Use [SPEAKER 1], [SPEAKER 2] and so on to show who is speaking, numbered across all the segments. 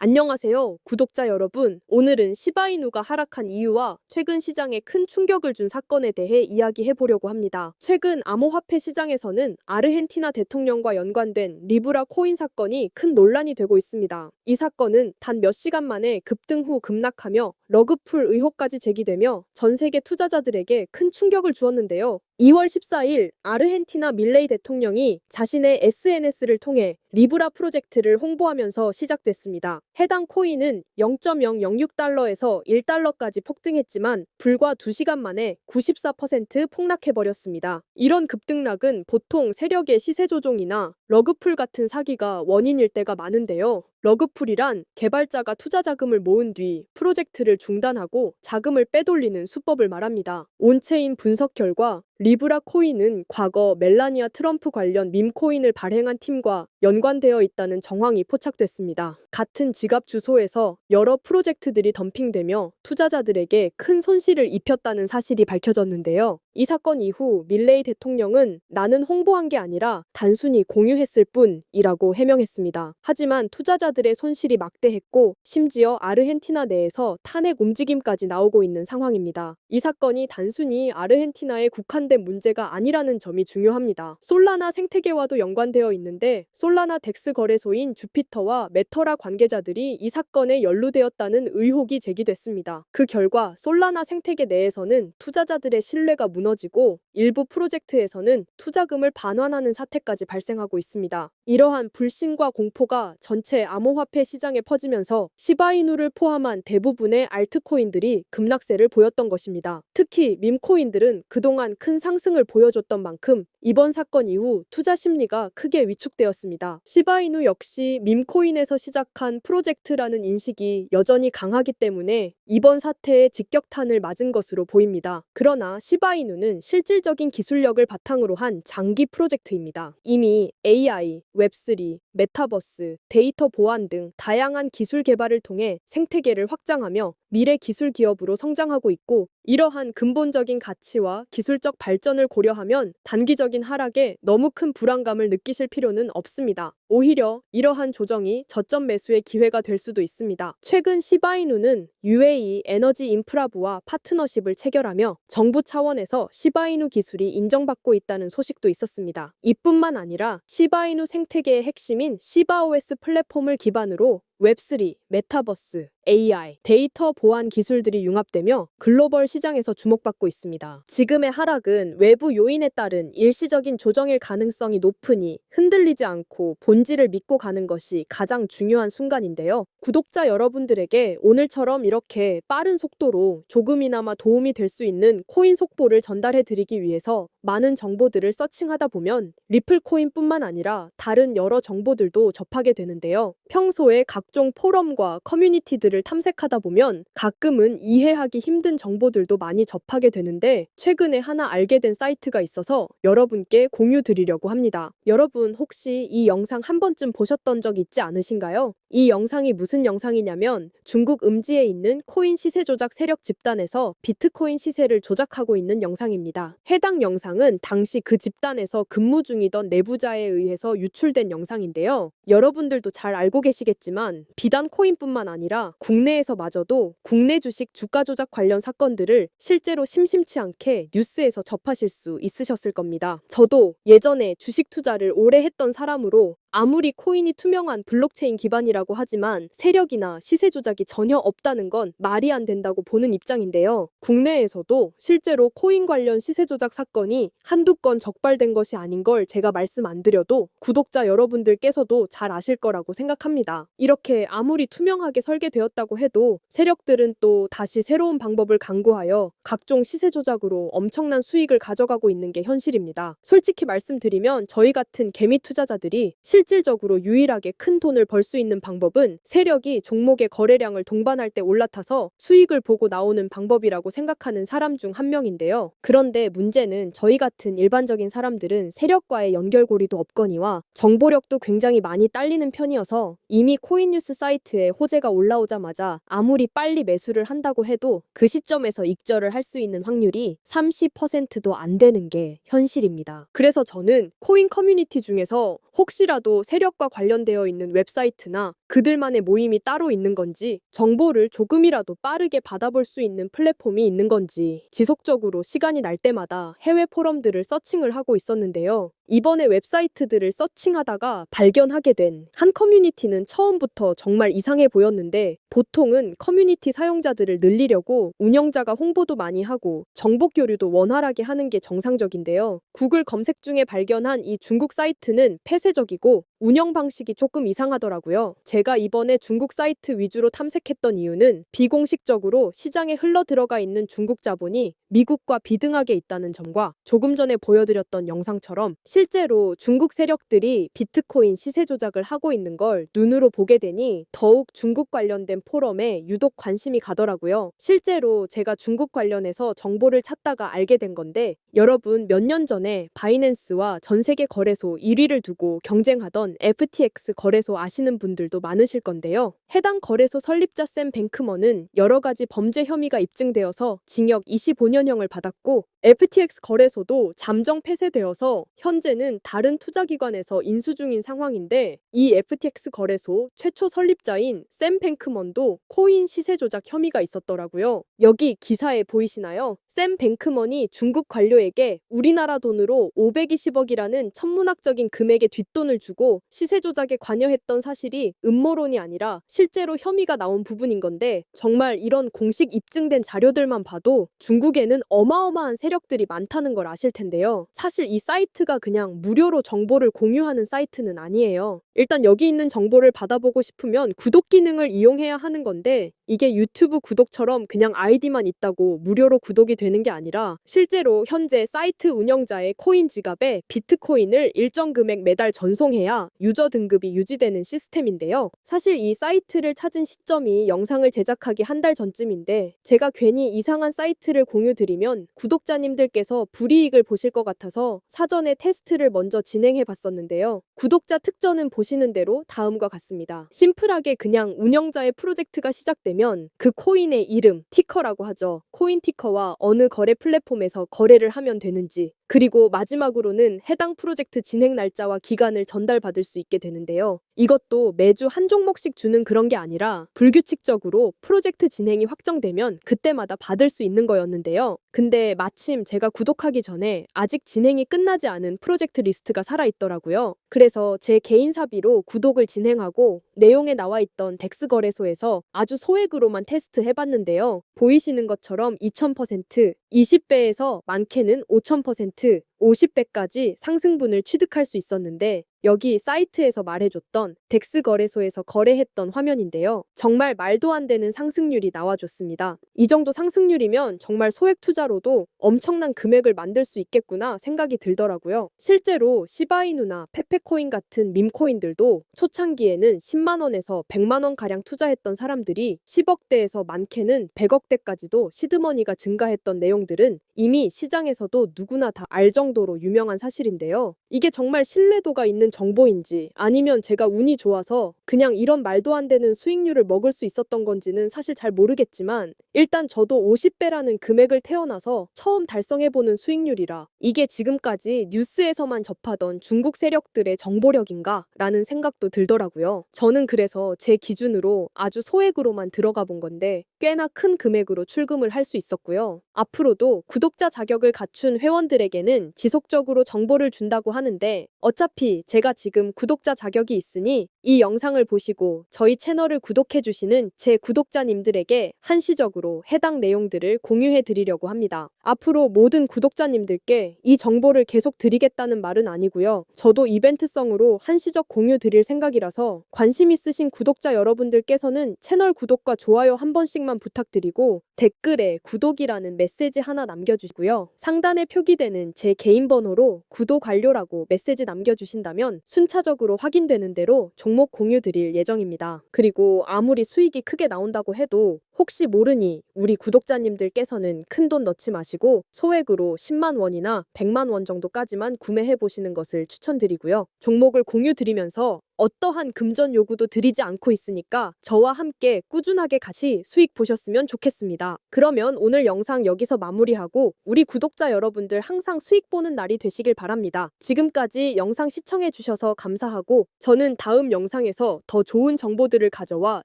[SPEAKER 1] 안녕하세요, 구독자 여러분. 오늘은 시바이누가 하락한 이유와 최근 시장에 큰 충격을 준 사건에 대해 이야기해 보려고 합니다. 최근 암호화폐 시장에서는 아르헨티나 대통령과 연관된 리브라 코인 사건이 큰 논란이 되고 있습니다. 이 사건은 단 몇 시간 만에 급등 후 급락하며 러그풀 의혹까지 제기되며 전 세계 투자자들에게 큰 충격을 주었는데요. 2월 14일 아르헨티나 밀레이 대통령이 자신의 SNS를 통해 리브라 프로젝트를 홍보하면서 시작됐습니다. 해당 코인은 0.006달러에서 1달러까지 폭등했지만 불과 2시간 만에 94% 폭락해버렸습니다. 이런 급등락은 보통 세력의 시세 조종이나 러그풀 같은 사기가 원인일 때가 많은데요. 러그풀이란 개발자가 투자 자금을 모은 뒤 프로젝트를 중단하고 자금을 빼돌리는 수법을 말합니다. 온체인 분석 결과 리브라 코인은 과거 멜라니아 트럼프 관련 밈코인을 발행한 팀과 연관되어 있다는 정황이 포착됐습니다. 같은 지갑 주소에서 여러 프로젝트들이 덤핑되며 투자자들에게 큰 손실을 입혔다는 사실이 밝혀졌는데요. 이 사건 이후 밀레이 대통령은 나는 홍보한 게 아니라 단순히 공유했을 뿐이라고 해명했습니다. 하지만 투자자들의 손실이 막대했고 심지어 아르헨티나 내에서 탄핵 움직임까지 나오고 있는 상황입니다. 이 사건이 단순히 아르헨티나에 국한된 문제가 아니라는 점이 중요합니다. 솔라나 생태계와도 연관되어 있는데 솔라나 덱스 거래소인 주피터와 메터라 관계자들이 이 사건에 연루되었다는 의혹이 제기됐습니다. 그 결과 솔라나 생태계 내에서는 투자자들의 신뢰가 무너지고 일부 프로젝트에서는 투자금을 반환하는 사태까지 발생하고 있습니다. 이러한 불신과 공포가 전체 암호화폐 시장에 퍼지면서 시바이누를 포함한 대부분의 알트코인들이 급락세를 보였던 것입니다. 특히 밈코인들은 그동안 큰 상승을 보여줬던 만큼 이번 사건 이후 투자 심리가 크게 위축되었습니다. 시바이누 역시 밈코인에서 시작한 프로젝트라는 인식이 여전히 강하기 때문에 이번 사태에 직격탄을 맞은 것으로 보입니다. 그러나 시바이누는 실질적인 기술력을 바탕으로 한 장기 프로젝트입니다. 이미 AI, 웹3, 메타버스, 데이터 보안 등 다양한 기술 개발을 통해 생태계를 확장하며 미래 기술 기업으로 성장하고 있고 이러한 근본적인 가치와 기술적 발전을 고려하면 단기적인 하락에 너무 큰 불안감을 느끼실 필요는 없습니다. 오히려 이러한 조정이 저점 매수의 기회가 될 수도 있습니다. 최근 시바이누는 UAE 에너지 인프라부와 파트너십을 체결하며 정부 차원에서 시바이누 기술이 인정받고 있다는 소식도 있었습니다. 이뿐만 아니라 시바이누 생태계의 핵심인 시바OS 플랫폼을 기반으로 웹3, 메타버스, AI, 데이터 보안 기술들이 융합되며 글로벌 시장에서 주목받고 있습니다. 지금의 하락은 외부 요인에 따른 일시적인 조정일 가능성이 높으니 흔들리지 않고 본질을 믿고 가는 것이 가장 중요한 순간인데요. 구독자 여러분들에게 오늘처럼 이렇게 빠른 속도로 조금이나마 도움이 될 수 있는 코인 속보를 전달해 드리기 위해서 많은 정보들을 서칭하다 보면 리플 코인뿐만 아니라 다른 여러 정보들도 접하게 되는데요. 평소에 각종 포럼과 커뮤니티들을 탐색하다 보면 가끔은 이해하기 힘든 정보들도 많이 접하게 되는데 최근에 하나 알게 된 사이트가 있어서 여러분께 공유 드리려고 합니다. 여러분 혹시 이 영상 한 번쯤 보셨던 적 있지 않으신가요? 이 영상이 무슨 영상이냐면 중국 음지에 있는 코인 시세 조작 세력 집단에서 비트코인 시세를 조작하고 있는 영상입니다. 해당 영상은 당시 그 집단에서 근무 중이던 내부자에 의해서 유출된 영상인데요. 여러분들도 잘 알고 계시겠지만 비단 코인뿐만 아니라 국내에서마저도 국내 주식 주가 조작 관련 사건들을 실제로 심심치 않게 뉴스에서 접하실 수 있으셨을 겁니다. 저도 예전에 주식 투자를 오래 했던 사람으로 아무리 코인이 투명한 블록체인 기반이라고 하지만 세력이나 시세 조작이 전혀 없다는 건 말이 안 된다고 보는 입장인데요. 국내에서도 실제로 코인 관련 시세 조작 사건이 한두 건 적발된 것이 아닌 걸 제가 말씀 안 드려도 구독자 여러분들께서도 잘 아실 거라고 생각합니다. 이렇게 아무리 투명하게 설계되었다고 해도 세력들은 또 다시 새로운 방법을 강구하여 각종 시세 조작으로 엄청난 수익을 가져가고 있는 게 현실입니다. 솔직히 말씀드리면 저희 같은 개미 투자자들이 실질적으로 유일하게 큰 돈을 벌 수 있는 방법은 세력이 종목의 거래량을 동반할 때 올라타서 수익을 보고 나오는 방법이라고 생각하는 사람 중 한 명인데요. 그런데 문제는 저희 같은 일반적인 사람들은 세력과의 연결고리도 없거니와 정보력도 굉장히 많이 딸리는 편이어서 이미 코인뉴스 사이트에 호재가 올라오자마자 아무리 빨리 매수를 한다고 해도 그 시점에서 익절을 할 수 있는 확률이 30%도 안 되는 게 현실입니다. 그래서 저는 코인 커뮤니티 중에서 혹시라도 혹시라도 세력과 관련되어 있는 웹사이트나 그들만의 모임이 따로 있는 건지, 정보를 조금이라도 빠르게 받아볼 수 있는 플랫폼이 있는 건지 지속적으로 시간이 날 때마다 해외 포럼들을 서칭을 하고 있었는데요. 이번에 웹사이트들을 서칭하다가 발견하게 된 한 커뮤니티는 처음부터 정말 이상해 보였는데, 보통은 커뮤니티 사용자들을 늘리려고 운영자가 홍보도 많이 하고 정보 교류도 원활하게 하는 게 정상적인데요. 구글 검색 중에 발견한 이 중국 사이트는 폐쇄적이고 운영 방식이 조금 이상하더라고요. 제가 이번에 중국 사이트 위주로 탐색했던 이유는 비공식적으로 시장에 흘러 들어가 있는 중국 자본이 미국과 비등하게 있다는 점과, 조금 전에 보여드렸던 영상처럼 실제로 중국 세력들이 비트코인 시세 조작을 하고 있는 걸 눈으로 보게 되니 더욱 중국 관련된 포럼에 유독 관심이 가더라고요. 실제로 제가 중국 관련해서 정보를 찾다가 알게 된 건데, 여러분 몇 년 전에 바이낸스와 전 세계 거래소 1위를 두고 경쟁하던 FTX 거래소 아시는 분들도 많으실 건데요. 해당 거래소 설립자 샘 뱅크먼은 여러 가지 범죄 혐의가 입증되어서 징역 25년형을 받았고, FTX 거래소도 잠정 폐쇄되어서 현재는 다른 투자기관에서 인수 중인 상황인데, 이 FTX 거래소 최초 설립자인 샘 뱅크먼도 코인 시세 조작 혐의가 있었더라고요. 여기 기사에 보이시나요? 샘 뱅크먼이 중국 관료에게 우리나라 돈으로 520억이라는 천문학적인 금액의 뒷돈을 주고 시세 조작에 관여했던 사실이 음모론이 아니라 실제로 혐의가 나온 부분인 건데, 정말 이런 공식 입증된 자료들만 봐도 중국에는 어마어마한 세력들이 많다는 걸 아실 텐데요. 사실 이 사이트가 그냥 무료로 정보를 공유하는 사이트는 아니에요. 일단 여기 있는 정보를 받아보고 싶으면 구독 기능을 이용해야 하는 건데, 이게 유튜브 구독처럼 그냥 아이디만 있다고 무료로 구독이 되는 게 아니라 실제로 현재 사이트 운영자의 코인 지갑에 비트코인을 일정 금액 매달 전송해야 유저 등급이 유지되는 시스템인데요. 사실 이 사이트를 찾은 시점이 영상을 제작하기 한 달 전쯤인데, 제가 괜히 이상한 사이트를 공유드리면 구독자님들께서 불이익을 보실 것 같아서 사전에 테스트를 먼저 진행해 봤었는데요. 구독자 특전은 보시는 대로 다음과 같습니다. 심플하게 그냥 운영자의 프로젝트가 시작되면 그 코인의 이름, 티커라고 하죠. 코인 티커와 어느 거래 플랫폼에서 거래를 하면 되는지, 그리고 마지막으로는 해당 프로젝트 진행 날짜와 기간을 전달받을 수 있게 되는데요. 이것도 매주 한 종목씩 주는 그런 게 아니라 불규칙적으로 프로젝트 진행이 확정되면 그때마다 받을 수 있는 거였는데요. 근데 마침 제가 구독하기 전에 아직 진행이 끝나지 않은 프로젝트 리스트가 살아있더라고요. 그래서 제 개인 사비로 구독을 진행하고 내용에 나와 있던 덱스 거래소에서 아주 소액으로만 테스트 해봤는데요. 보이시는 것처럼 2000%, 20배에서 많게는 5000%, 50배까지 상승분을 취득할 수 있었는데, 여기 사이트에서 말해줬던 덱스 거래소에서 거래했던 화면인데요. 정말 말도 안 되는 상승률이 나와줬습니다. 이 정도 상승률이면 정말 소액 투자로도 엄청난 금액을 만들 수 있겠구나 생각이 들더라고요. 실제로 시바이누나 페페코인 같은 밈코인들도 초창기에는 10만 원에서 100만 원 가량 투자했던 사람들이 10억대에서 많게는 100억대까지도 시드머니가 증가했던 내용들은 이미 시장에서도 누구나 다 알 정도로 유명한 사실인데요. 이게 정말 신뢰도가 있는 정보인지 아니면 제가 운이 좋아서 그냥 이런 말도 안 되는 수익률을 먹을 수 있었던 건지는 사실 잘 모르겠지만, 일단 저도 50배라는 금액을 태어나서 처음 달성해보는 수익률이라 이게 지금까지 뉴스에서만 접하던 중국 세력들의 정보력인가? 라는 생각도 들더라고요. 저는 그래서 제 기준으로 아주 소액으로만 들어가 본 건데 꽤나 큰 금액으로 출금을 할 수 있었고요. 앞으로도 구독자 자격을 갖춘 회원들에게는 지속적으로 정보를 준다고 하는데, 어차피 제가 지금 구독자 자격이 있으니 이 영상을 보시고 저희 채널을 구독해주시는 제 구독자님들에게 한시적으로 해당 내용들을 공유해 드리려고 합니다. 앞으로 모든 구독자님들께 이 정보를 계속 드리겠다는 말은 아니고요. 저도 이벤트성으로 한시적 공유 드릴 생각이라서 관심 있으신 구독자 여러분들께서는 채널 구독과 좋아요 한 번씩만 부탁드리고 댓글에 구독이라는 메시지 하나 남겨주시고요. 상단에 표기되는 제 개인 번호로 구독 완료라고 메시지 남겨주신다면 순차적으로 확인되는 대로 종목 공유 드릴 예정입니다. 그리고 아무리 수익이 크게 나온다고 해도 혹시 모르니 우리 구독자님들께서는 큰돈 넣지 마시고 소액으로 10만 원이나 100만 원 정도까지만 구매해 보시는 것을 추천드리고요. 종목을 공유 드리면서 어떠한 금전 요구도 드리지 않고 있으니까 저와 함께 꾸준하게 같이 수익 보셨으면 좋겠습니다. 그러면 오늘 영상 여기서 마무리하고 우리 구독자 여러분들 항상 수익 보는 날이 되시길 바랍니다. 지금까지 영상 시청해 주셔서 감사하고 저는 다음 영상에서 더 좋은 정보들을 가져와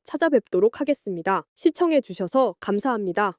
[SPEAKER 1] 찾아뵙도록 하겠습니다. 시청해 주셔서 감사합니다.